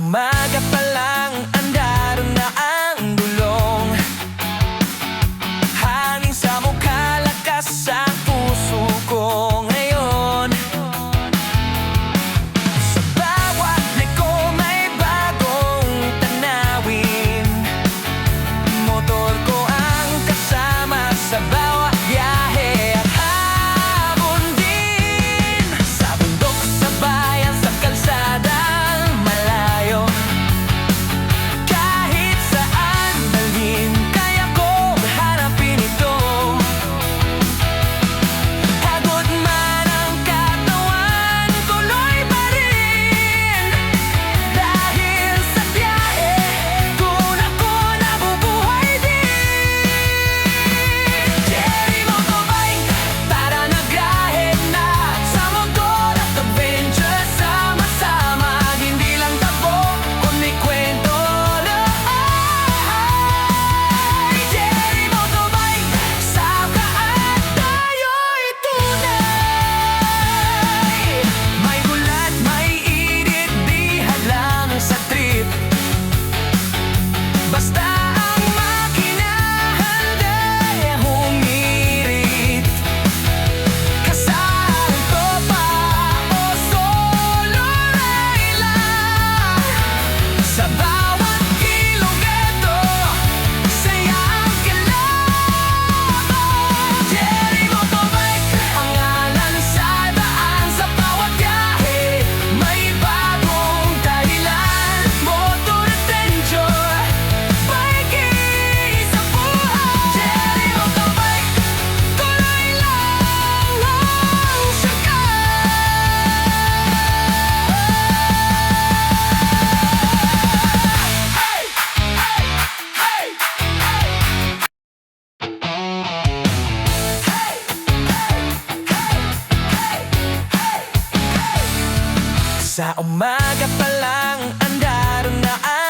umaga pa lang, andar na ang dulong. Hangin sa mukha, lakas ang puso ko ngayon. Sa bawat liko may bagong tanawin. Motor ko ang kasama sa bawat biyahe at habon din. Sa bundok, sa bayan, sa kalsadang malayo, kahit saan dalhin, kaya kong hanapin ito. Pagod man ang katawan, tuloy pa rin. Dahil sa biyahe, kung ako nabubuhay din. Cherry Motorbike, tara nagbiyahe na sa motor at adventure. Sama-sama, hindi lang takbo, kundi kwento lang. Cherry Motorbike, saka at tayo'y tunay. May gulat, may init, di hadlang sa trip. Basta ang makina handa'y humirit. Kasahang tropa o solo ride lang, sa bawat kilometro, saya ang kalaban. Cherry Motorbike, ang ngalan sa daan, sa bawat biyahe may bagong dahilan. Motor adventure, biking sa buhay. Cherry Motorbike, tuloy lang ang sakay. Sa umaga pa lang, andar na ang